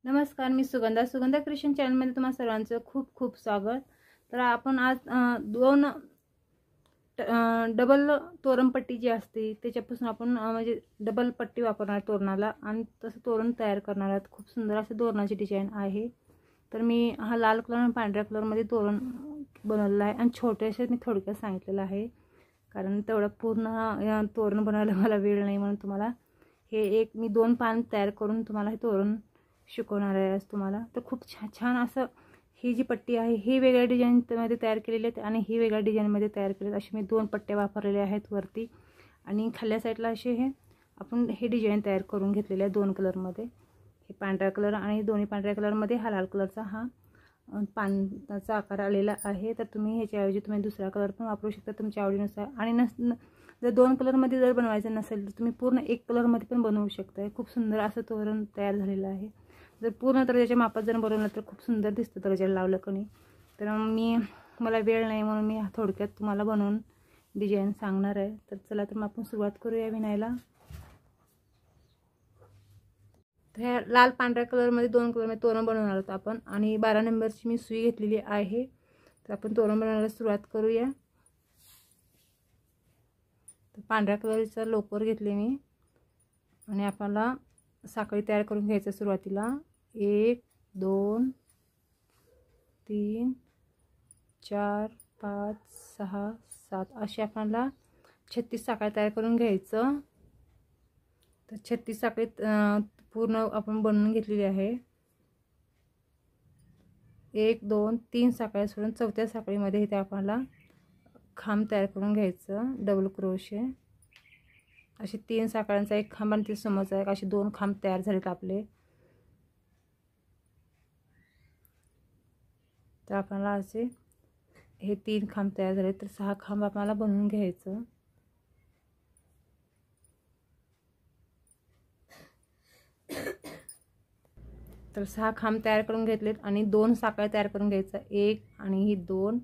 नमस्कार, मी सुगंधा क्रिएशन चॅनलमध्ये तुम्हा सर्वांचं खूप खूप स्वागत। तर आपण आज दोन डबल तोरणपट्टी जी असते त्याच्यापासून आपण म्हणजे डबल पट्टी वापरणार तोरणाला आणि तसं तोरण तयार करणार आहोत। खूप सुंदर असे तोरणाची डिझाइन आहे। तर मी हा लाल कलर आणि पांढऱ्या कलरमध्ये तोरण बनवलेला आहे आणि छोटेसे मी थोडक्यात सांगितलेलं आहे, कारण तेवढं पूर्ण तोरण बनवायला मला वेळ नाही, म्हणून तुम्हाला हे मी दोन पान तयार करून तुम्हाला हे तोरण शिकवणार आहे आज तुम्हाला। तर खूप छान असं ही जी पट्टी आहे ही वेगळ्या डिझाईनमध्ये तयार केलेली आहे आणि ही वेगळ्या डिझाईनमध्ये तयार केलेली आहे। अशी मी दोन पट्ट्या वापरलेल्या आहेत वरती आणि खाल्ल्या साईडला असे हे आपण हे डिझाईन तयार करून घेतलेले आहे दोन कलरमध्ये। हे पांढरा कलर आणि दोन्ही पांढऱ्या कलरमध्ये हा लाल कलरचा हा पानाचा आकार आलेला आहे। तर तुम्ही ह्याच्याऐवजी तुम्ही दुसरा कलर पण वापरू शकता तुमच्या आवडीनुसार। आणि जर दोन कलरमध्ये जर बनवायचं नसेल तर तुम्ही पूर्ण एक कलरमध्ये पण बनवू शकता। खूप सुंदर असं तोरण तयार झालेलं आहे। जर पूर्ण दर्जाच्या मापात जर बनवलं तर खूप सुंदर दिसतं दर्जाला लावलं कणी। तर मला वेळ नाही म्हणून मी थोडक्यात तुम्हाला बनवून डिझाईन सांगणार आहे। तर चला तर आपण सुरुवात करूया विणायला। तर ह्या लाल पांढऱ्या कलरमध्ये दोन कलरमध्ये तोरण बनवणार आहोत आपण आणि 12 नंबरची मी सुई घेतलेली आहे। तर आपण तोरण बनवायला सुरुवात करूया। तर पांढऱ्या कलरचा लोकर घेतले मी आणि आपल्याला साखळी तयार करून घ्यायचं सुरुवातीला। 1 2 3 4 5 6 7 अशी आपल्याला 36 साखळी तयार करून घ्यायचं। तर 36 साखळी पूर्ण आपण बनवून घेतलेली आहे। 1 2 3 साखळ्या सोडून चौथ्या साखळीमध्ये इथे आपल्याला खांब तयार करून घ्यायचं डबल क्रोशे। असे 3 साखळ्यांचा एक खांब आणि ते समोरचा एक, असे 2 खांब तयार झालेत आपले। तर आपल्याला असे हे 3 खांब तयार झाले, तर 6 खांब आपल्याला बनवून घ्यायचं। तर 6 खांब तयार करून घेतलेत आणि 2 साखळ्या तयार करून घ्यायचं। 1 आणि ही 2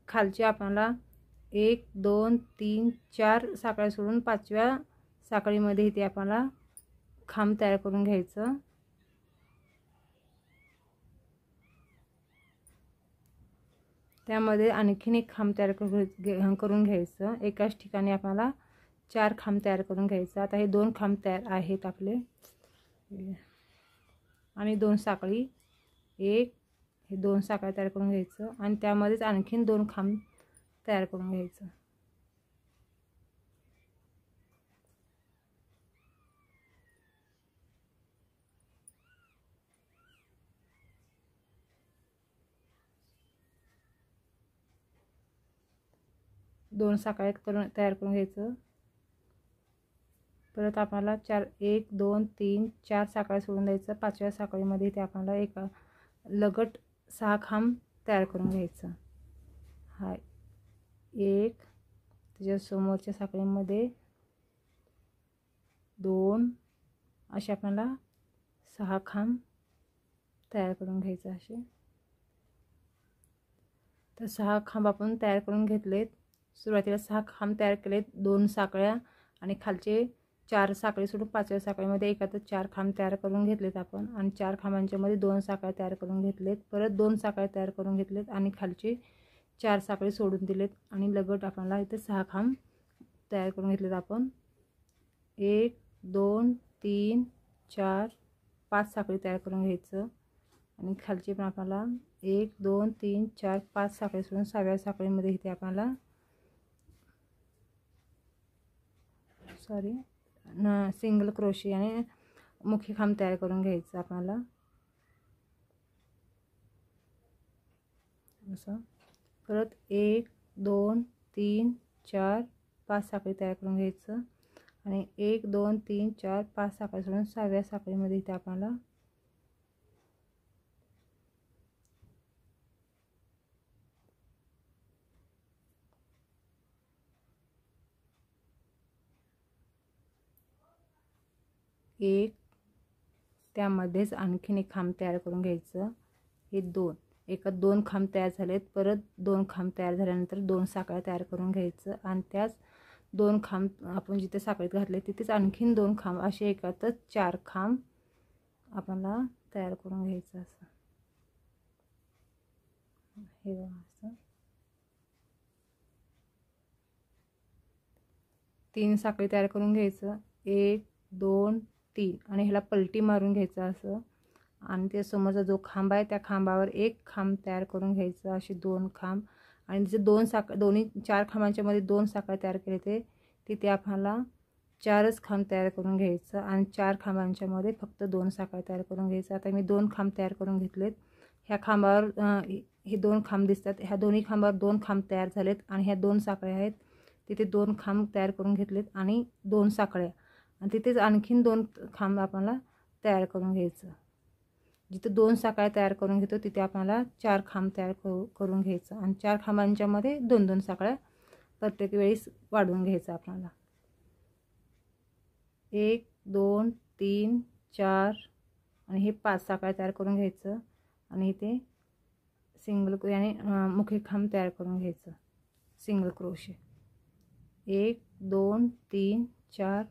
खालची आपल्याला 1 2 3 4 साखळ्या सोडून 5व्या साखळीमध्ये इथे आपल्याला खांब तयार करून घ्यायचं। त्यामध्ये आणखीन एक खांब तयार करून घ्यायचं। एकाच ठिकाणी आपल्याला 4 खांब तयार करून घ्यायचं। आता हे 2 खांब तयार आहेत आपले आणि 2 साखळी, हे 2 साखळ्या तयार करून घ्यायचं आणि त्यामध्येच आणखीन 2 खांब तयार करून घ्यायचं। दोन साखळ्या तयार करून घ्यायचं। परत आपल्याला 1 2 3 4 साखळ्या सोडून द्यायचं। 5व्या साखळीमध्ये इथे आपल्याला एक लगट 6 खांब तयार करून घ्यायचं। हा एक, त्याच्या समोरच्या साखळीमध्ये 2, असे आपल्याला 6 खांब तयार करून घ्यायचं असे। तर 6 खांब आपण तयार करून घेतलेत। सुरुवातीला 6 खांब तयार केलेत, 2 साखळ्या आणि खालचे 4 साखळी सोडून 5व्या साखळीमध्ये एकातच 4 खांब तयार करून घेतलेत आपण आणि 4 खांबांच्या मध्ये 2 साखळ्या तयार करून घेतलेत। परत 2 साखळ्या तयार करून घेतलेत आणि खालचे 4 साखळी सोडून दिलेत आणि लगट आपल्याला इथे 6 खांब तयार करून घेतलेत आपण। 1 2 3 4 5 साखळी तयार करून घ्यायचं आणि खालचे पण आपल्याला 1 2 3 4 5 साखळी सोडून 6व्या साखळीमध्ये इथे आपल्याला सिंगल क्रोशे आणि मुखी खांब तयार करून घ्यायचं आपल्याला असं। परत 1 2 3 4 5 साखळी तयार करून घ्यायचं आणि 1 2 3 4 5 साखळी सोडून 6व्या साखळीमध्ये इथे आपल्याला एक, त्यामध्येच आणखीन एक खांब तयार करून घ्यायचं। हे 2 एका 2 खांब तयार झालेत। परत 2 खांब तयार झाल्यानंतर 2 साखळ्या तयार करून घ्यायचं आणि त्याच 2 खांब आपण जिथे साखळीत घातले तिथेच आणखीन 2 खांब, असे एकातच 4 खांब आपल्याला तयार करून घ्यायचं असं. हे बघा असं 3 साखळी तयार करून घ्यायचं. 1 2 3 आणि ह्याला पलटी मारून घ्यायचं असं. आणि ते समोरचा जो खांब आहे त्या खांबावर एक खांब तयार करून घ्यायचं. असे 2 खांब आणि जे 2 साखळी दोन्ही 4 खांबांच्या मध्ये 2 साखळी तयार केले ते तिथे आपल्याला 4च खांब तयार करून घ्यायचं आणि 4 खांबांच्या मध्ये फक्त 2 साखळी तयार करून घ्यायचं. आता मी 2 खांब तयार करून घेतलेत. ह्या खांबावर हे 2 खांब दिसतात. ह्या दोन्ही खांबावर 2 खांब तयार झालेत आणि ह्या 2 साखळ्या आहेत तिथे 2 खांब तयार करून घेतलेत आणि 2 साखळ्या आणि तिथेच आणखीन 2 खांब आपल्याला तयार करून घ्यायचं. जिथे 2 साखळ्या तयार करून घेतो तिथे आपल्याला 4 खांब तयार करून घ्यायचं आणि 4 खांबांच्या मध्ये 2-2 साखळ्या प्रत्येक वेळेस वाढवून घ्यायचं आपल्याला. 1 2 3 4 आणि हे 5 साखळ्या तयार करून घ्यायचं आणि इथे सिंगल याने मुख्य खांब तयार करून घ्यायचं सिंगल क्रोशे. 1 2 3 4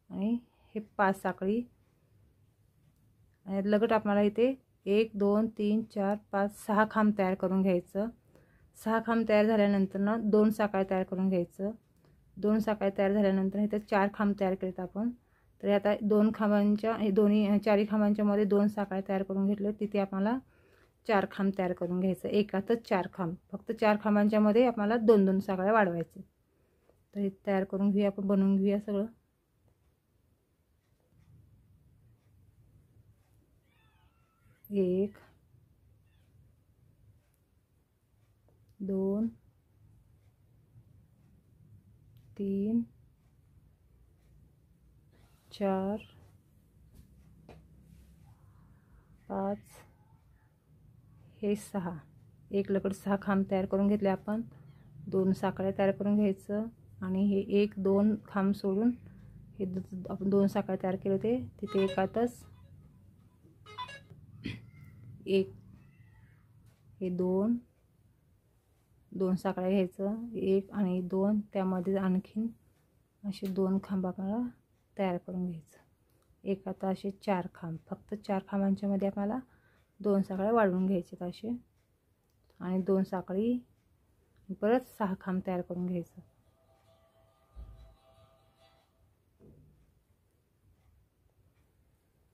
आणि हे 5 साखळी आणि लगट आपल्याला इथे 1 2 3 4 5 6 खांब तयार करून घ्यायचं. 6 खांब तयार झाल्यानंतर ना 2 साखळ्या तयार करून घ्यायचं. 2 साखळ्या तयार झाल्यानंतर इथे 4 खांब तयार केलेत आपण. तर आता 2 खांबांच्या हे दोन्ही 4 खांबांच्या मध्ये 2 साखळ्या तयार करून घेतले तिथे आपल्याला 4 खांब तयार करून घ्यायचं. एकातच 4 खांब फक्त 4 खांबांच्या मध्ये आपल्याला 2-2 साखळ्या वाढवायचे. तर हे तयार करून घेऊया आपण बनवून घेऊया सगळं. 1 2 3 4 5 हे 6 एक लगट 6 खांब तयार करून घेतले आपण. 2 साखळ्या तयार करून घ्यायचं आणि हे 1 2 खांब सोडून हे आपण 2 साखळ्या तयार केले होते तिथे एकातच 1 हे 2 साखळ्या घ्यायचं. 1 आणि 2 त्यामध्ये आणखीन असे 2 खांब आपल्याला तयार करून घ्यायचं. एकात असे 4 खांब फक्त 4 खांबांच्या मध्ये आपल्याला 2 साखळ्या वाढवून घ्यायचे असे आणि 2 साखळी परत 6 खांब तयार करून घ्यायचं.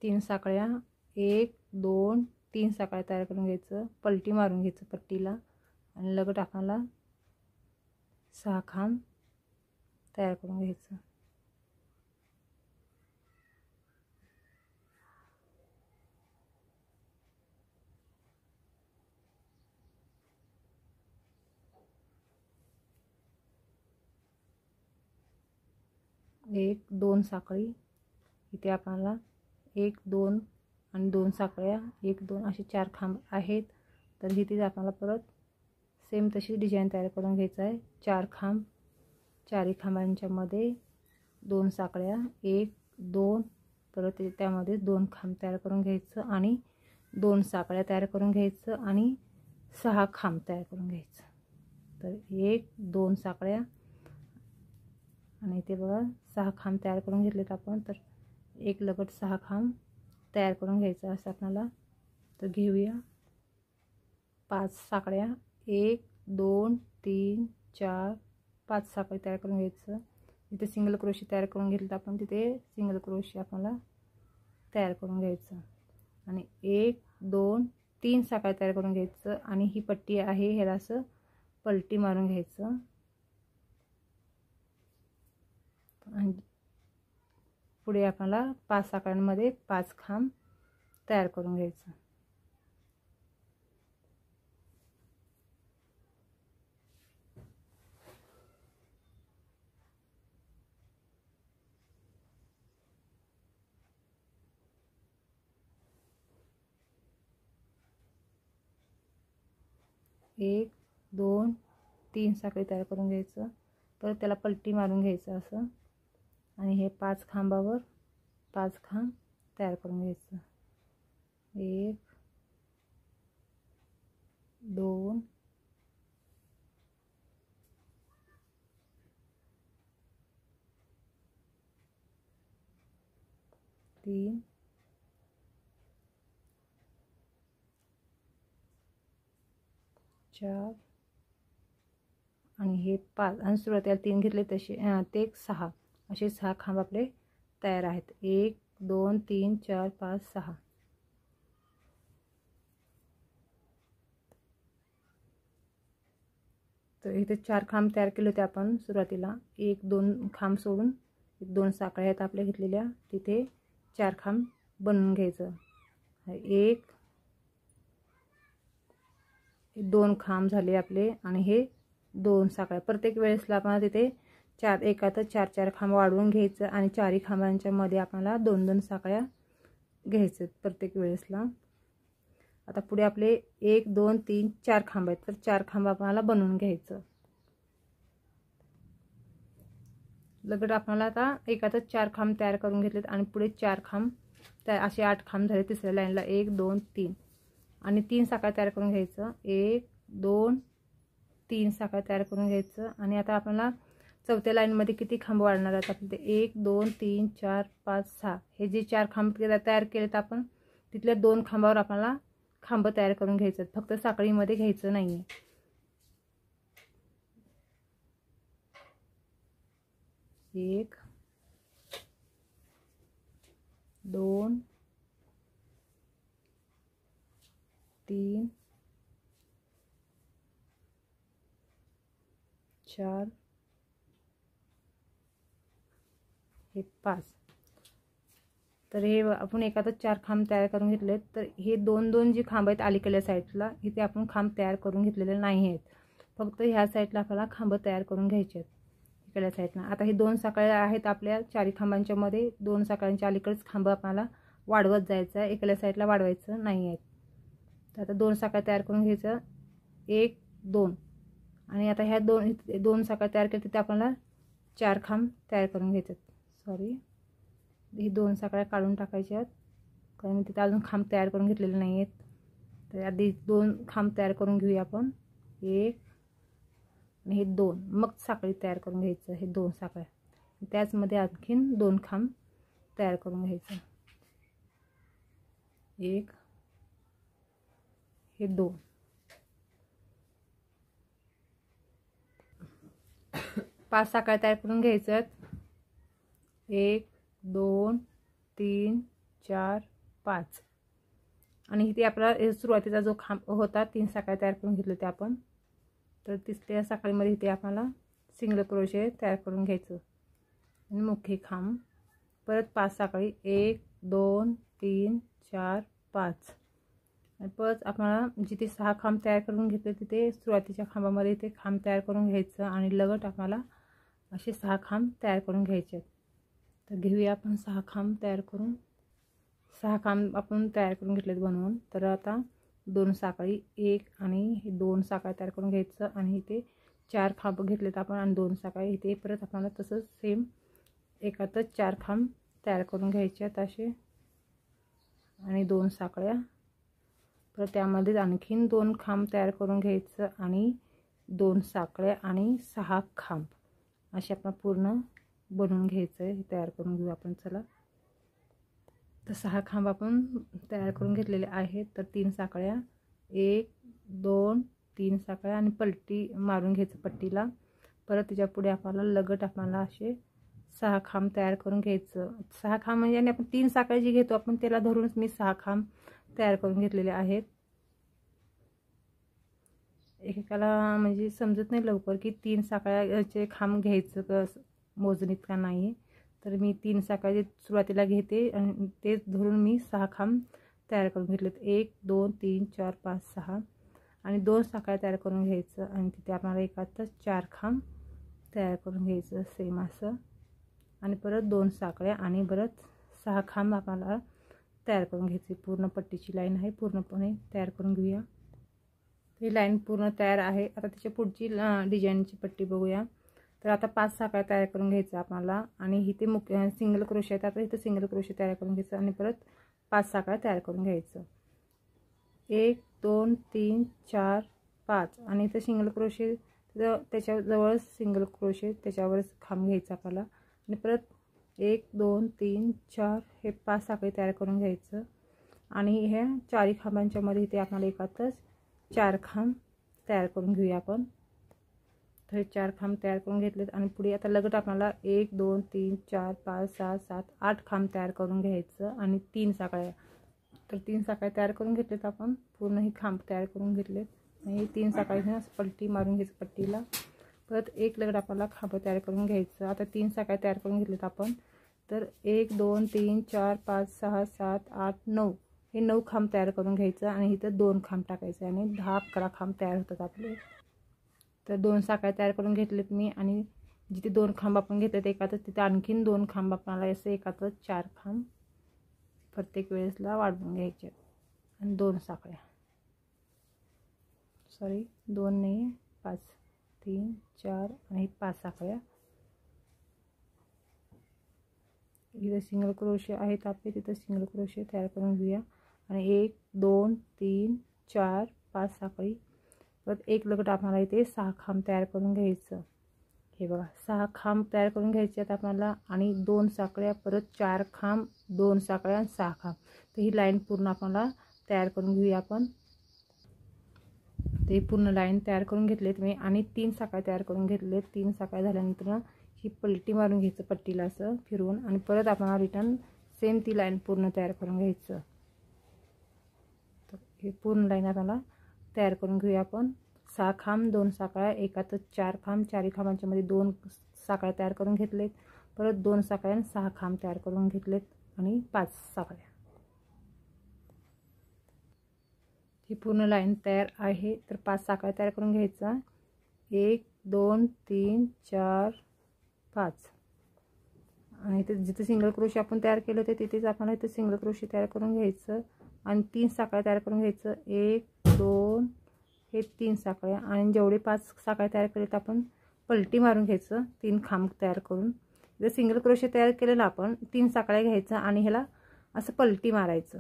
3 साखळ्या 1 2 3 साखळ्या तयार करून घ्यायचं. पलटी मारून घ्यायचं पट्टीला आणि लगट आपल्याला 6 खांब तयार करून घ्यायचं. एक 2 साखळी इथे आपल्याला 1 2 आणि 2 साखळ्या 1 2 असे 4 खांब आहेत. तर इथे आपल्याला परत सेम तशी डिझाईन तयार करून घ्यायचं आहे. 4 खांब 4 खांबांच्या मध्ये 2 साखळ्या 1 2 परत त्यामध्ये 2 खांब तयार करून घ्यायचं आणि 2 साखळ्या तयार करून घ्यायचं आणि 6 खांब तयार करून घ्यायचं. तर 1 2 साखळ्या आणि इथे बघा 6 खांब तयार करून घेतलेत आपण. तर एक लगट 6 खांब तयार करून घ्यायचं असं आपल्याला. तर घेऊया 5 साखळ्या 1 2 3 4 5 साखळी तयार करून घ्यायचं. इथे सिंगल क्रोशे तयार करून घेतलं आपण तिथे सिंगल क्रोशे आपल्याला तयार करून घ्यायचं आणि 1 2 3 साखळ्या तयार करून घ्यायचं आणि ही पट्टी आहे ह्याला असं पलटी मारून घ्यायचं आणि पुढे आपल्याला 5 साखळ्यांमध्ये 5 खांब तयार करून घ्यायचं. एक 2 3 साखळी तयार करून घ्यायचं. परत त्याला पलटी मारून घ्यायचं असं आणि हे 5 खांबावर 5 खांब तयार करून घ्यायचं. 1 2 3 4 आणि हे 5 आणि सुरुवातीला 3 घेतले तसे ते 6 असे 6 खांब आपले तयार आहेत. 1 2 3 4 5 6. तर इथे 4 खांब तयार केले होते आपण सुरुवातीला. 1 2 खांब सोडून 2 साखळ्या आहेत आपल्या घेतलेल्या, तिथे 4 खांब बनवून घ्यायचं. 1 2 खांब झाले आपले आणि हे 2 साखळ्या. प्रत्येक वेळेसला आपण तिथे एकातच 4 4 खांब वाढवून घ्यायचं आणि 4ही खांबांच्या मध्ये आपल्याला 2 2 साखळ्या घ्यायचं प्रत्येक वेळेसला. आता पुढे आपले 1 2 3 4 खांब आहेत, तर 4 खांब आपल्याला बनवून घ्यायचं. लगेच आपल्याला आता एकातच 4 खांब तयार करून घेतलेत आणि पुढे 4 खांब असे 8 खांब झाले. तिसऱ्या लाईनला 1 2 3 आणि 3 साखळ्या तयार करून घ्यायचं. 1 2 3 साखळ्या तयार करून घ्यायचं. आणि आता आपल्याला चौथ्या लाईनमध्ये किती खांब वाढणार आहेत आपले, 1 2 3 4 5 6 हे जे 4 खांब तयार केलेत आपण, तिथल्या 2 खांबावर आपल्याला खांब तयार करून घ्यायचं, फक्त साखळीमध्ये घ्यायचं नाहीये. 1 2 3 4 हे 5. तर हे आपण एकातच 4 खांब तयार करून घेतलेत. तर हे 2 2 जी खांब आहेत अलीकडल्या साईडला, इथे आपण खांब तयार करून घेतलेले नाही आहेत, फक्त ह्या साईडला आपल्याला खांब तयार करून घ्यायचे आहेत इकडल्या साईडला. आता हे 2 साखळ्या आहेत आपल्या 4 खांबांच्या मध्ये, 2 साखळ्यांच्या अलीकडेच खांब आपल्याला वाढवत जायचं आहे, इकडल्या साईडला वाढवायचं नाही आहेत. तर आता 2 साखळ्या तयार करून घ्यायचं. 1 2 आणि आता ह्या 2 साखळ्या तयार केल्या, तिथे आपल्याला 4 खांब तयार करून घ्यायचे. सॉरी, ही 2 साखळ्या काढून टाकायच्या आहेत, कारण तिथे अजून खांब तयार करून घेतलेले नाही आहेत. तर आधी 2 खांब तयार करून घेऊया आपण. 1 आणि हे 2, मग साखळी तयार करून घ्यायचं. हे 2 साखळ्या, त्याचमध्ये आणखीन 2 खांब तयार करून घ्यायचं. 1 हे 2 5 साखळ्या तयार करून घ्यायचं. 1 2 3 4 5 आणि इथे आपला सुरुवातीचा जो खांब होता 3 साखळ्या तयार करून घेतले ते आपण, तर तिसऱ्या साखळीमध्ये इथे आपल्याला सिंगल क्रोशे तयार करून घ्यायचं आणि मुख्य खांब. परत 5 साखळी 1 2 3 4 5 आणि परत आपल्याला जिथे 6 खांब तयार करून घेतले तिथे सुरुवातीच्या खांबामध्ये इथे खांब तयार करून घ्यायचं आणि लगट आपल्याला असे 6 खांब तयार करून घ्यायचे. तर घेऊया आपण 6 खांब तयार करून. 6 खांब आपण तयार करून घेतलेत बनवून. तर आता 2 साखळी 1 आणि 2 साखळ्या तयार करून घ्यायचं आणि इथे 4 खांब घेतलेत आपण आणि 2 साखळ्या इथे परत आपल्याला तसंच सेम एकातच 4 खांब तयार करून घ्यायचे आहेत असे आणि 2 साखळ्या. परत त्यामध्ये आणखीन 2 खांब तयार करून घ्यायचं आणि 2 साखळ्या आणि 6 खांब असे आपण पूर्ण बनवून घ्यायचं आहे. तयार करून घेऊ आपण. चला, तर 6 खांब आपण तयार करून घेतलेले आहेत. तर 3 साखळ्या 1 2 3 साखळ्या आणि पलटी मारून घ्यायचं पट्टीला. परत त्याच्या पुढे आपल्याला लगट आपल्याला असे 6 खांब तयार करून घ्यायचं. 6 खांब म्हणजे आणि आपण 3 साखळ्या जी घेतो आपण त्याला धरूनच मी 6 खांब तयार करून घेतलेले आहेत. एकेकाला म्हणजे समजत नाही लवकर की 3 साखळ्याचे खांब घ्यायचं का मोजणीत का नाही, तर मी 3 साखळ्या सुरुवातीला घेते आणि ते धरून मी 6 खांब तयार करून घेतलेत. 1 2 3 4 5 6 आणि 2 साखळ्या तयार करून घ्यायचं आणि तिथे आपल्याला एकातच 4 खांब तयार करून घ्यायचं सेम असं आणि परत 2 साखळ्या आणि परत 6 खांब आपल्याला तयार करून घ्यायची. पूर्ण पट्टीची लाईन आहे, पूर्णपणे तयार करून घेऊया. ही लाईन पूर्ण तयार आहे. आता त्याच्या पुढची डिझाईनची पट्टी बघूया. तर आता 5 साखळ्या तयार करून घ्यायचं आपल्याला आणि इथे मुख्य सिंगल क्रोशे आहेत. आता इथे सिंगल क्रोशे तयार करून घ्यायचं आणि परत 5 साखळ्या तयार करून घ्यायचं. 1 2 3 4 5 आणि इथे सिंगल क्रोशे त्याच्याजवळ सिंगल क्रोशे त्याच्यावरच खांब घ्यायचा आपल्याला आणि परत 1 2 3 4 हे 5 साखळी तयार करून घ्यायचं आणि ह्या 4 खांबांच्या मध्ये इथे आपल्याला एकातच 4 खांब तयार करून घेऊया आपण। तर हे 4 खांब तयार करून घेतलेत आणि पुढे आता लगट आपल्याला 1 2 3 4 5 6 7 8 खांब तयार करून घ्यायचं आणि 3 साकळ्या। तर 3 साकळ्या तयार करून घेतलेत आपण, पूर्ण ही खांब तयार करून घेतलेत आणि 3 साकळ्या पलटी मारून घ्यायची पट्टीला। परत एक लगट आपल्याला खांब तयार करून घ्यायचं। आता 3 साकळ्या तयार करून घेतलेत आपण, तर 1 2 3 4 5 6 7 8 9 हे 9 खांब तयार करून घ्यायचं आणि इथं 2 खांब टाकायचे आणि 10 11 खांब तयार होतात आपले। तर 2 साकळ्या तयार करून घेतलेत मी आणि जिथे 2 खांब आपण घेतलेत एकातच तिथे आणखीन 2 खांब आपल्याला असे एकातच 4 खांब प्रत्येक वेळेसला वाढवून घ्यायचे आणि 2 साकळ्या, सॉरी 2 नाही 5 3 4 आणि 5 साकळ्या। इथे सिंगल क्रोशे आहेत आपले, तिथे सिंगल क्रोशे तयार करून घेऊया आणि 1 2 3 4 5 साकळी। परत एक लगट आपल्याला इथे 6 खांब तयार करून घ्यायचं। हे बघा 6 खांब तयार करून घ्यायचे आहेत आपल्याला आणि 2 साकळ्या, परत 4 खांब 2 साकळ्या आणि 6 खांब। तर ही लाईन पूर्ण आपल्याला तयार करून घेऊया आपण। ते पूर्ण लाईन तयार करून घेतलेत मी आणि 3 साकळ्या तयार करून घेतलेत। 3 साकळ्या झाल्यानंतर ही पलटी मारून घ्यायचं पट्टीला असं फिरवून आणि परत आपल्याला रिटर्न सेम ती लाईन पूर्ण तयार करून घ्यायचं। तर हे पूर्ण लाईन आपल्याला तयार करून घेऊया आपण। 6 खांब 2 साकळ्या एकातच 4 खांब, 4 खांबांच्या मध्ये 2 साकळ्या तयार करून घेतलेत, परत 2 साकळ्या आणि 6 खांब तयार करून घेतलेत आणि 5 साकळ्या। ही पूर्ण लाईन तयार आहे। तर 5 साकळ्या तयार करून घ्यायचा, 1 2 3 4 5 आणि इथे जिथे सिंगल क्रोशे आपण तयार केलं होते तिथेच आपण इथे सिंगल क्रोशे तयार करून घ्यायचं आणि 3 साकळ्या तयार करून घ्यायचं। 1 2 हे 3 साकळ्या आणि जेवढे 5 साकळ्या तयार केलेत आपण पलटी मारून घ्यायचं 3 खांब तयार करून। इथे सिंगल क्रोशे तयार केलेला आपण 3 साकळ्या घ्यायचं आणि ह्याला असं पलटी मारायचं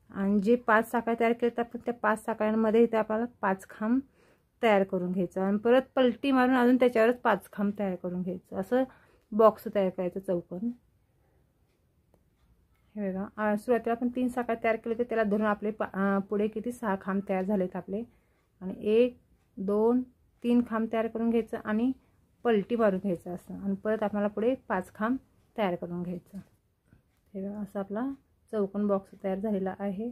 आणि जे 5 साकळ्या तयार केलेत आपण त्या 5 साकळ्यांमध्ये इथे आपल्याला 5 खांब तयार करून घ्यायचं आणि परत पलटी मारून अजून त्याच्यावरच 5 खांब तयार करून घ्यायचं। असं बॉक्स तयार करायचं चौकोन। हे बघा सुरुवातीला आपण 3 साकळ्या तयार केले होते त्याला धरून आपले पुढे किती 6 खांब तयार झालेत आपले आणि 1 2 3 खांब तयार करून घ्यायचं आणि पलटी मारून घ्यायचं असं आणि परत आपल्याला पुढे 5 खांब तयार करून घ्यायचं। हे बघा असं आपला चौकोन बॉक्स तयार झालेला आहे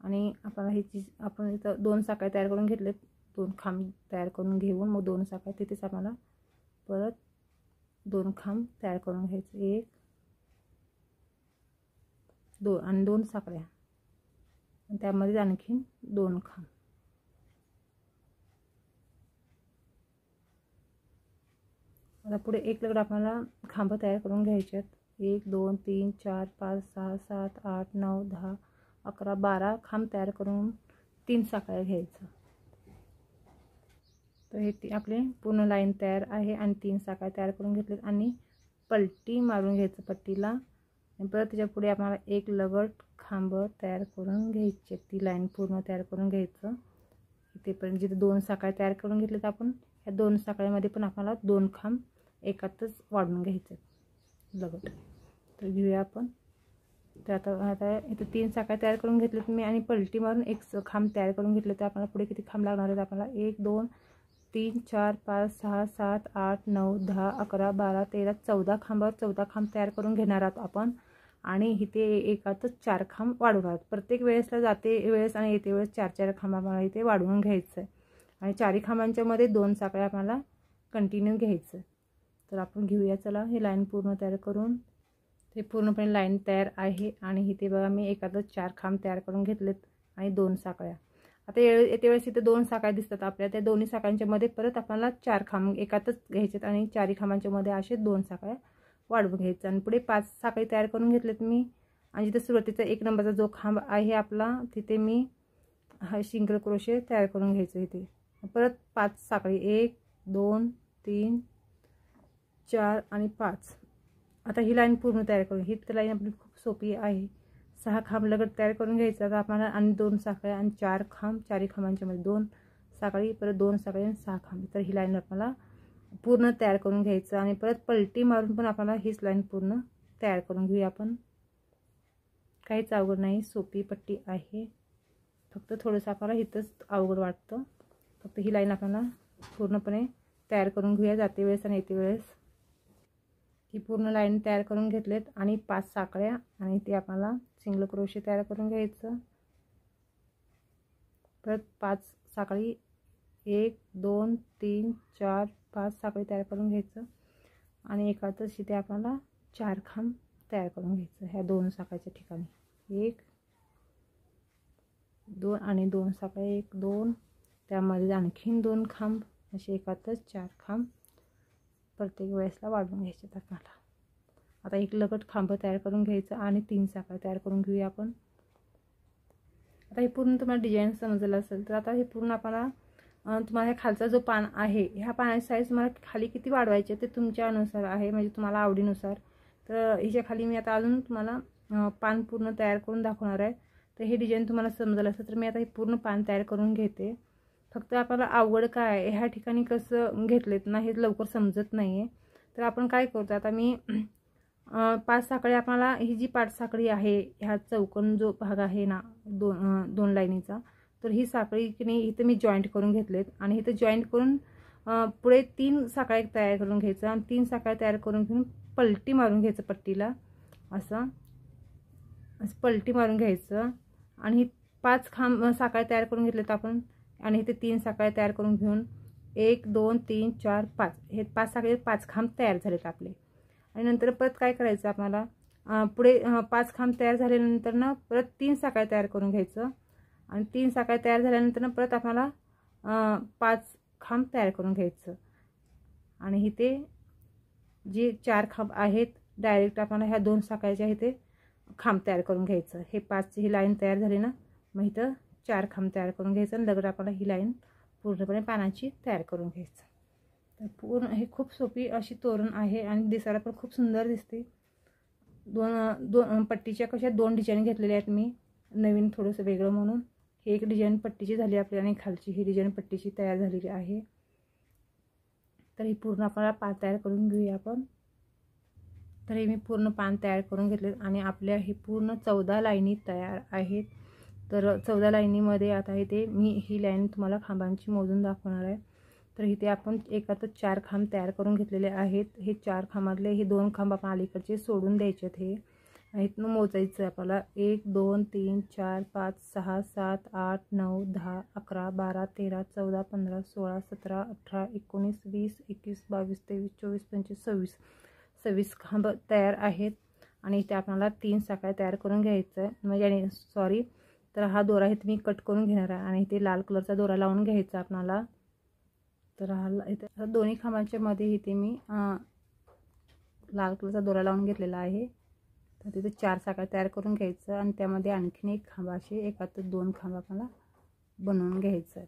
आणि आपल्याला ही चीज आपण इथं 2 साकळ्या तयार करून घेतलेत, 2 खांब तयार करून घेऊन मग 2 साकळ्या तिथेच आपल्याला परत 2 खांब तयार करून घ्यायचं, 1 2 आणि 2 साकळ्या आणि त्यामध्ये आणखीन 2 खांब। आता पुढे एक लगट आपल्याला खांब तयार करून घ्यायचे आहेत, 1 2 3 4 5 6 7 8 9 10 11 12 खांब तयार करून 3 साकळ्या घ्यायचं। तर हे आपले पूर्ण लाईन तयार आहे आणि 3 साकळ्या तयार करून घेतलेत आणि पलटी मारून घ्यायचं पट्टीला आणि परत त्याच्या पुढे आपल्याला एक लगट खांब तयार करून घ्यायचे। ती लाईन पूर्ण तयार करून घ्यायचं। इथे पण जिथे 2 साकळ्या तयार करून घेतलेत आपण या 2 साकळ्यामध्ये पण आपल्याला 2 खांब एकातच वाढवून घ्यायचे लगट। तर घेऊया आपण। तर आता इथे 3 साकळ्या तयार करून घेतलेत मी आणि पलटी मारून एक खांब तयार करून घेतले। तर आपल्याला पुढे किती खांब लागणार आहेत आपल्याला 1 2 3 4 5 6 7 8 9 10 11 12 13 14 खांबावर 14 खांब तयार करून घेणार आहोत आपण आणि इथे एकातच 4 खांब वाढवणार। प्रत्येक वेळेसला जाते वेळेस आणि येते वेळेस 4 खांब आपल्याला इथे वाढवून घ्यायचं आहे आणि 4 खांबांच्या मध्ये 2 साकळ्या आपल्याला कंटिन्यू घ्यायचं। तर आपण घेऊया चला हे लाईन पूर्ण तयार करून। ते पूर्णपणे लाईन तयार आहे आणि इथे बघा मी एकातच 4 खांब तयार करून घेतलेत आणि 2 साकळ्या। आता येते वेळेस इथे 2 साकळ्या दिसतात आपल्या, त्या दोन्ही साकळ्यांच्या मध्ये परत आपल्याला 4 खांब एकातच घ्यायचेत आणि 4 खांबांच्या मध्ये असे 2 साकळ्या वाढवून घ्यायचं आणि पुढे 5 साकळी तयार करून घेतलेत मी आणि जिथे सुरुवातीचा 1 नंबरचा जो खांब आहे आपला तिथे मी हा सिंगल क्रोशे तयार करून घ्यायचं। इथे परत 5 साकळी 1 2 3 4 आणि 5। आता ही लाईन पूर्ण तयार करून ही लाईन आपली खूप सोपी आहे। 6 खांब लगट तयार करून घ्यायचं। आता आपल्याला आणि 2 साकळ्या आणि 4 खांब 4 खांबांच्या मध्ये 2 साकळी परत 2 साकळी आणि 6 खांब। तर ही लाईन आपल्याला पूर्ण तयार करून घ्यायचं आणि परत पलटी मारून पण आपल्याला हीच लाईन पूर्ण तयार करून घेऊया आपण। काहीच अवघड नाही, सोपी पट्टी आहे, फक्त थोडंसं आपल्याला इथंच अवघड वाटतं। फक्त ही लाईन आपल्याला पूर्णपणे तयार करून घेऊया जाते वेळेस आणि येते वेळेस. ही पूर्ण लाईन तयार करून घेतलेत आणि 5 साखळ्या आणि ते आपल्याला सिंगल क्रोशे तयार करून घ्यायचं. परत 5 साखळी 1 2 3 4 5 साखळी तयार करून घ्यायचं आणि एकातच इथे आपल्याला 4 खांब तयार करून घ्यायचं. ह्या 2 साखळ्याच्या ठिकाणी 1 2 आणि 2 साखळ्या 1 2 त्यामध्ये आणखीन 2 खांब असे एकातच 4 खांब प्रत्येक वेळेसला वाढवून घ्यायचे आपल्याला. आता एक लगट खांब तयार करून घ्यायचं आणि 3 साखळ्या तयार करून घेऊया आपण. आता हे पूर्ण तुम्हाला डिझाईन समजलं असेल तर आता हे पूर्ण आपल्याला तुम्हाला खालचा जो पान आहे ह्या पानाची साईज तुम्हाला खाली किती वाढवायचे ते तुमच्या अनुसार आहे, म्हणजे तुम्हाला आवडीनुसार. तर ह्याच्या खाली मी आता अजून तुम्हाला पान पूर्ण तयार करून दाखवणार आहे. तर हे डिझाईन तुम्हाला समजलं असेल तर मी आता हे पूर्ण पान तयार करून घेते. फक्त आपल्याला आवड काय आहे ह्या ठिकाणी कसं घेतलेत ना हे लवकर समजत नाही आहे. तर आपण काय करतो आता मी 5 साखळी आपल्याला ही जी 5 साखळी आहे ह्या चौकोन जो भाग आहे ना दोन लाईनीचा, तर ही साखळी की नाही इथे मी जॉईंट करून घेतलेत आणि इथे जॉईंट करून पुढे 3 साखळ्या तयार करून घ्यायचं आणि 3 साखळ्या तयार करून घेऊन पलटी मारून घ्यायचं पट्टीला असं पलटी मारून घ्यायचं आणि ही 5 खांब साखळ्या तयार करून घेतलेत आपण आणि इथे 3 साखळ्या तयार करून घेऊन 1 2 3 4 5 हे 5 साखळे 5 खांब तयार झालेत आपले. आणि नंतर परत काय करायचं आपल्याला पुढे 5 खांब तयार झाल्यानंतर ना परत 3 साखळ्या तयार करून घ्यायचं आणि 3 साखळ्या तयार झाल्यानंतर ना परत आपल्याला 5 खांब तयार करून घ्यायचं आणि इथे जे 4 खांब आहेत डायरेक्ट आपल्याला ह्या 2 साखळ्याच्या इथे खांब तयार करून घ्यायचं. हे 5ची ही लाईन तयार झाली ना मग इथं 4 खांब तयार करून घ्यायचं आणि लगेच आपल्याला ही लाईन पूर्णपणे पानाची तयार करून घ्यायचं. तर पूर्ण हे खूप सोपी अशी तोरण आहे आणि दिसायला पण खूप सुंदर दिसते. दोन पट्टीच्या कशा 2 डिझाईन घेतलेल्या आहेत मी नवीन थोडंसं वेगळं म्हणून. ही एक डिझाईन पट्टीची झाली आपली आणि खालची ही डिझाईन पट्टीची तयार झालेली आहे. तर ही पूर्ण आपल्याला पान तयार करून घेऊया आपण. तर हे मी पूर्ण पान तयार करून घेतले आणि आपल्या हे पूर्ण 14 लाईनी तयार आहेत. तर 14 लाईनीमध्ये आता इथे मी ही लाईन तुम्हाला खांबांची मोजून दाखवणार आहे. तर इथे आपण एकातच 4 खांब तयार करून घेतलेले आहेत. हे 4 खांबातले हे 2 खांब आपण अलीकडचे सोडून द्यायचे आहेत. हे इथनं मोजायचं आहे आपल्याला 1 2 3 4 5 6 7 8 9 10 11 12 13 14 15 16 17 18 19 20 21 22 23 24 25 26 खांब तयार आहेत आणि इथे आपल्याला 3 साखळ्या तयार करून घ्यायचं आहे. म्हणजे सॉरी, तर हा दोरा इथे मी कट करून घेणार आहे आणि इथे लाल कलरचा दोरा लावून घ्यायचा आपल्याला. तर हा इथे दोन्ही खांबांच्या मध्ये इथे मी लाल कलरचा दोरा लावून घेतलेला आहे. तर तिथे 4 साखळ्या तयार करून घ्यायचं आणि त्यामध्ये आणखीन एक खांब असे एकातच 2 खांब आपल्याला बनवून घ्यायचं आहे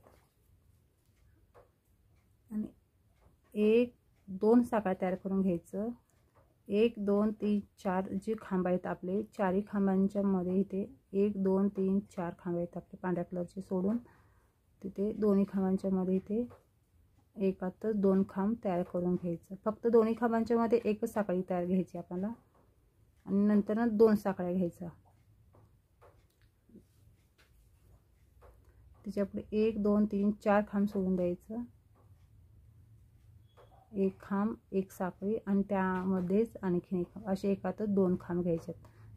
आणि 1 2 साखळ्या तयार करून घ्यायचं. 1 2 3 4 जे खांब आहेत आपले 4ही खांबांच्या मध्ये इथे 1 2 3 4 खांब आहेत आपले पांढऱ्या कलरचे सोडून तिथे दोन्ही खांबांच्या मध्ये इथे एकातच 2 खांब तयार करून घ्यायचं. फक्त दोन्ही खांबांच्या मध्ये एकच साखळी तयार घ्यायची आपल्याला आणि नंतर 2 साखळ्या घ्यायच्या. त्याच्यापुढे 1 2 3 4 खांब सोडून द्यायचं. एक खांब एक साखळी आणि त्यामध्येच आणखीन एक खांब असे एकातच 2 खांब घ्यायचे.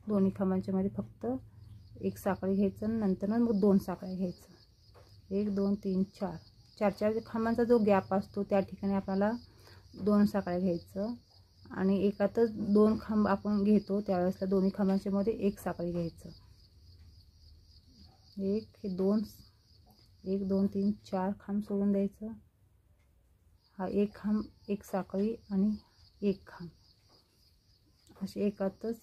दोन्ही खांबांच्या मध्ये फक्त एक साखळी घ्यायचं नंतर मग 2 साखळ्या घ्यायचं. 1 2 3 4 4 खांबांचा जो गॅप असतो त्या ठिकाणी आपल्याला 2 साखळ्या घ्यायचं आणि एकातच 2 खांब आपण घेतो त्यावेळेसला दोन्ही खांबांच्या मध्ये एक साखळी घ्यायचं. 1 2 1 2 3 4 खांब सोडून द्यायचं. हा एक खांब एक साखळी आणि एक खांब असे एकातच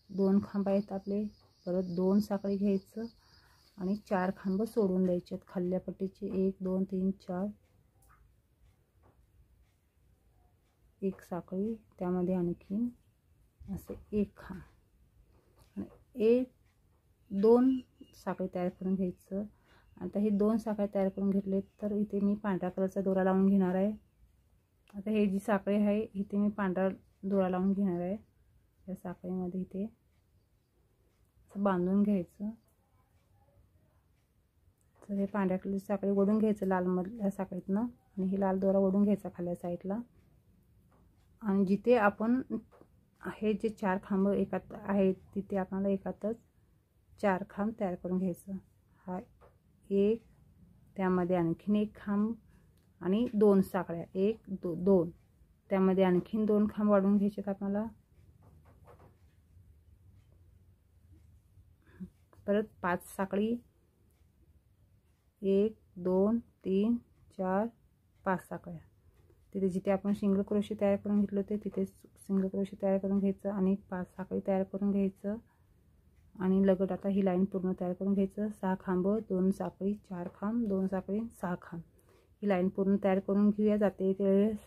2 खांब आहेत आपले. परत 2 साखळी घ्यायचं आणि 4 खांब सोडून द्यायचे खाल्ल्या पट्टीचे 1 2 3 4 एक साखळी त्यामध्ये आणखीन असे एक खांब आणि 1 2 साखळी तयार करून घ्यायचं. आता हे 2 साखळ्या तयार करून घेतले तर इथे मी पांढऱ्या कलरचा दोरा लावून घेणार आहे. आता हे जी साखळी आहे इथे मी पांढरा दोरा लावून घेणार आहे. या साखळीमध्ये इथे असं बांधून घ्यायचं. तर हे पांढऱ्या कलरची साखळी ओढून घ्यायचं लाल मधल्या साखळीतनं आणि ही लाल दोरा ओढून घ्यायचा खाली साईडला. आणि जिथे आपण हे जे 4 खांब एकात आहेत तिथे आपल्याला एकातच 4 खांब तयार करून घ्यायचं. हा एक, त्यामध्ये आणखीन एक खांब आणि 2 साखळ्या, 1 2, त्यामध्ये आणखीन 2 खांब वाढवून घ्यायचे आपल्याला. परत 5 साखळी, 1 2 3 4 5 साखळ्या. तिथे जिथे आपण सिंगल क्रोशे तयार करून घेतले होते तिथे सिंगल क्रोशे तयार करून घ्यायचं आणि 5 साखळी तयार करून घ्यायचं. आणि लगट आता ही लाईन पूर्ण तयार करून घ्यायचं. 6 खांब, 2 साखळी, 4 खांब, 2 साखळी, 6 खांब, ही लाईन पूर्ण तयार करून घेऊया. जाते वेळेस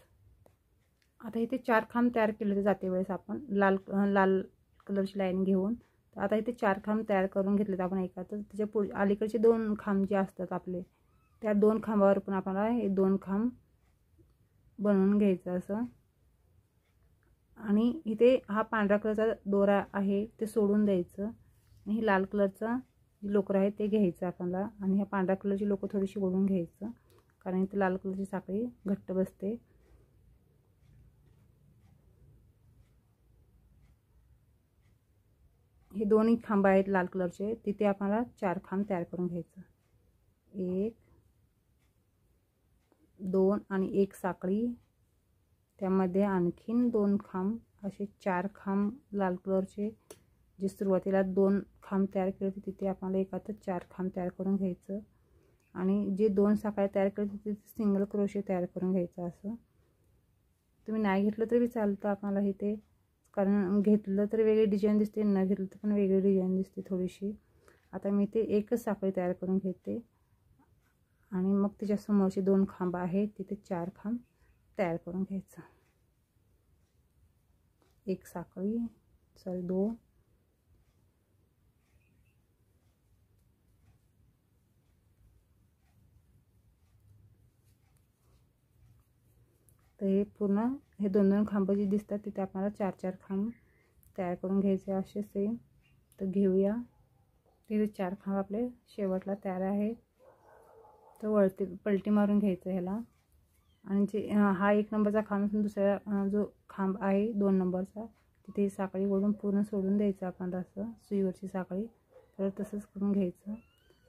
आता इथे 4 खांब तयार केले होते जाते वेळेस आपण लाल कलरची लाईन घेऊन. तर आता इथे 4 खांब तयार करून घेतलेत आपण एकातच. त्याच्या अलीकडचे 2 खांब जे असतात आपले त्या 2 खांबावर पण आपल्याला हे 2 खांब बनवून घ्यायचं असं. आणि इथे हा पांढऱ्या कलरचा दोरा आहे ते सोडून द्यायचं आणि ही लाल कलरचा जी लोकर आहे ते घ्यायचं आपल्याला. आणि ह्या पांढऱ्या कलरची लोकर थोडीशी ओढून घ्यायचं कारण इथे लाल कलरची साखळी घट्ट बसते. हे दोन्ही खांब आहेत लाल कलरचे तिथे आपल्याला 4 खांब तयार करून घ्यायचं. 1 2 आणि 1 साखळी, त्यामध्ये आणखीन 2 खांब, असे 4 खांब लाल कलरचे. जे सुरुवातीला 2 खांब तयार केले होते तिथे आपल्याला एकातच 4 खांब तयार करून घ्यायचं. आणि जे 2 साखळ्या तयार केले तिथे सिंगल क्रोशे तयार करून घ्यायचं. असं तुम्ही नाही घेतलं तरी चालतं आपल्याला इथे, कारण घेतलं तर वेगळी डिझाईन दिसते, न घेतलं तर पण वेगळी डिझाईन दिसते थोडीशी. आता मी ते एकच साखळी तयार करून घेते आणि मग त्याच्या समोरचे 2 खांब आहेत तिथे 4 खांब तयार करून घ्यायचं. 1 साखळी, 2, तर हे पूर्ण हे 2 खांब जे दिसतात तिथे आपल्याला 4 खांब तयार करून घ्यायचे असे सेम. तर घेऊया. तिथे 4 खांब आपले शेवटला तयार आहेत. तर पलटी मारून घ्यायचं ह्याला. आणि जे हा 1 नंबरचा खांब असून दुसरा जो खांब आहे 2 नंबरचा तिथे साखळी ओढून पूर्ण सोडून द्यायचं आपण असं सुईवरची साखळी. तर तसंच करून घ्यायचं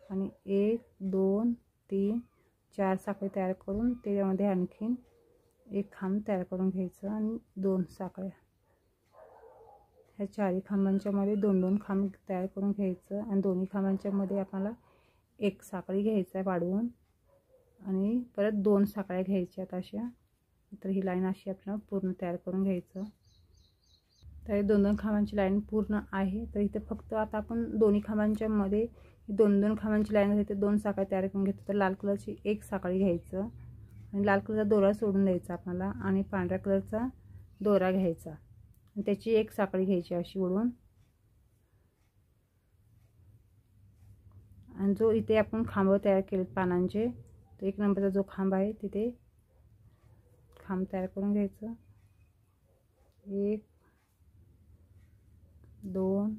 आणि 1 2 3 4 साखळी तयार करून त्याच्यामध्ये आणखीन 1 खांब तयार करून घ्यायचं आणि 2 साखळ्या. ह्या 4 खांबांच्या मध्ये 2-2 खांब तयार करून घ्यायचं आणि दोन्ही खांबांच्या मध्ये आपल्याला 1 साखळी घ्यायचा वाढवून आणि परत 2 साखळ्या घ्यायच्या अशा. तर ही लाईन अशी आपल्याला पूर्ण तयार करून घ्यायचं. तर 2-2 खांबांची लाईन पूर्ण आहे. तर इथे फक्त आता आपण दोन्ही खांबांच्या मध्ये 2-2 खांबांची लाईन आहे ते 2 साखळ्या तयार करून घेतो. तर लाल कलरची 1 साखळी घ्यायचं आणि लाल कलरचा दोरा सोडून द्यायचा आपल्याला आणि पांढऱ्या कलरचा दोरा घ्यायचा आणि त्याची 1 साखळी घ्यायची अशी ओढून. आणि जो इथे आपण खांब तयार केलेत पानांचे तो 1 नंबरचा जो खांब आहे तिथे खांब तयार करून घ्यायचं. 1 2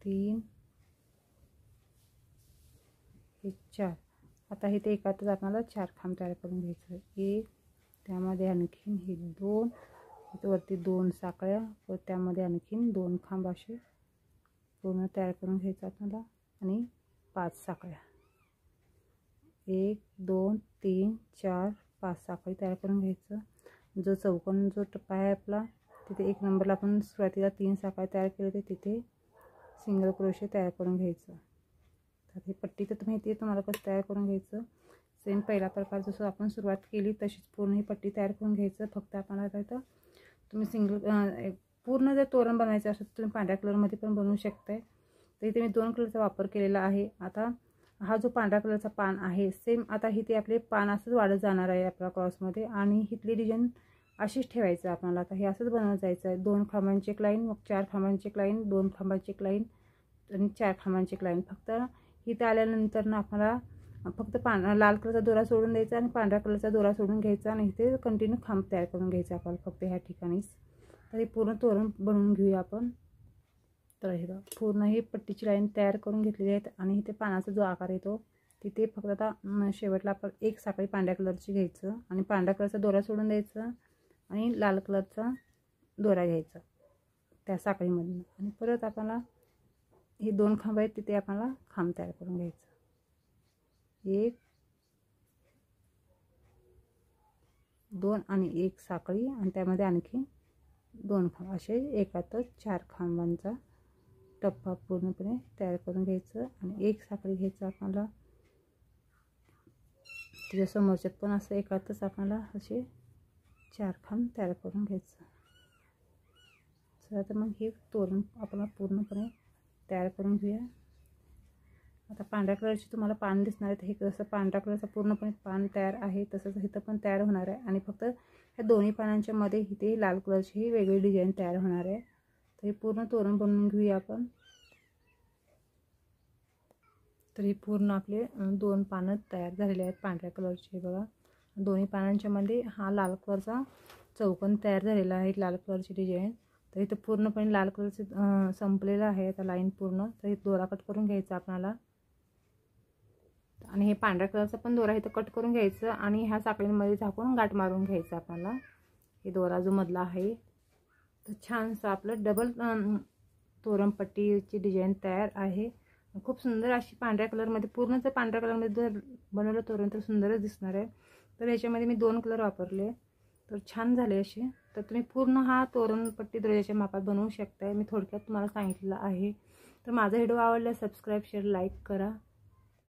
3 4. आता इथे एकातच आपल्याला 4 खांब तयार करून घ्यायचं. 1 त्यामध्ये आणखीन हे 2 इथे वरती 2 साखळ्या व त्यामध्ये आणखीन 2 खांब असे पूर्ण तयार करून घ्यायचं आपल्याला आणि 5 साखळ्या. 1 2 3 4 5 साखळी तयार करून घ्यायचं. जो चौकोन जो टप्पा आहे आपला तिथे 1 नंबरला आपण सुरुवातीला 3 साखळ्या तयार केले होते तिथे सिंगल क्रोशे तयार करून घ्यायचं. तर ही पट्टी तर माहिती आहे तुम्हाला कसं तयार करून घ्यायचं. सेम पहिला प्रकार जसं आपण सुरुवात केली तशीच पूर्ण ही पट्टी तयार करून घ्यायचं. फक्त आपल्याला काय तर तुम्ही सिंगल पूर्ण जर तोरण बनवायचं असेल तर तुम्ही पांढऱ्या कलरमध्ये पण बनवू शकताय. तर इथे मी 2 कलरचा वापर केलेला आहे. आता हा जो पांढऱ्या कलरचा पान आहे सेम आता इथे आपले पान असंच वाढत जाणार आहे आपल्या क्रॉसमध्ये आणि इथली डिझाईन अशीच ठेवायचं आपल्याला. आता हे असंच बनवत जायचं आहे. 2 खांबांची एक लाईन, मग 4 खांबांची एक लाईन, 2 खांबांची एक लाईन आणि 4 खांबांची एक लाईन. फक्त इथे आल्यानंतर ना आपल्याला फक्त लाल कलरचा दोरा सोडून द्यायचा आणि पांढऱ्या कलरचा दोरा सोडून घ्यायचा आणि इथे कंटिन्यू खांब तयार करून घ्यायचा आपल्याला फक्त ह्या ठिकाणीच. तर हे पूर्ण तोरण बनवून घेऊया आपण. तर हे पूर्ण ही पट्टीची लाईन तयार करून घेतलेली आहे आणि इथे पानाचा जो आकार येतो तिथे फक्त आता शेवटला आपण एक साखळी पांढऱ्या कलरची घ्यायचं आणि पांढऱ्या कलरचा दोरा सोडून द्यायचा आणि लाल कलरचा दोरा घ्यायचा त्या साखळीमधून आणि परत आपल्याला हे 2 खांब आहेत तिथे आपल्याला खांब तयार करून घ्यायचं. 1 2 आणि 1 साखळी आणि त्यामध्ये आणखी 2 खांब असे एकातच 4 खांबांचा टप्पा पूर्णपणे तयार करून घ्यायचं आणि 1 साखळी घ्यायचं आपल्याला. त्याच्या समोरच्यात पण असं एकातच आपल्याला असे 4 खांब तयार करून घ्यायचं. चला तर मग हे तोरण आपल्याला पूर्णपणे तयार करून घेऊया. आता पांढऱ्या कलरची तुम्हाला पान दिसणार आहे. हे कसं पांढऱ्या कलरचं पूर्णपणे पान तयार आहे तसंच इथं पण तयार होणार आहे आणि फक्त ह्या दोन्ही पानांच्या मध्ये इथे लाल कलरची ही वेगळी डिझाईन तयार होणार आहे. तर हे पूर्ण तोरण बनवून घेऊया आपण. तर हे पूर्ण आपले 2 पानं तयार झालेले आहेत पांढऱ्या कलरचे. बघा दोन्ही पानांच्या मध्ये हा लाल कलरचा चौकोन तयार झालेला आहे, लाल कलरची डिझाईन. तर इथं पूर्णपणे लाल कलरचं संपलेलं आहे आता लाईन पूर्ण. तर हे दोरा कट करून घ्यायचा आपल्याला आणि हे पांढऱ्या कलरचा पण दोरा इथं कट करून घ्यायचं आणि ह्या साखळींमध्ये झाकून गाठ मारून घ्यायचं आपल्याला. हे दोरा जो मधला आहे तर छानसं आपलं डबल तोरणपट्टीची डिझाईन तयार आहे. खूप सुंदर अशी पांढऱ्या कलरमध्ये पूर्ण जर पांढऱ्या कलरमध्ये जर बनवलं तोरण तर सुंदरच दिसणार आहे. तर ह्याच्यामध्ये मी 2 कलर वापरले तर छान झाले असे. तर तुम्ही पूर्ण हा तोरणपट्टी दरवाजाच्या मापात बनवू शकताय. मी थोडक्यात तुम्हाला सांगितलेलं आहे. तर माझा व्हिडिओ आवडल्यास सबस्क्राईब शेअर लाईक करा.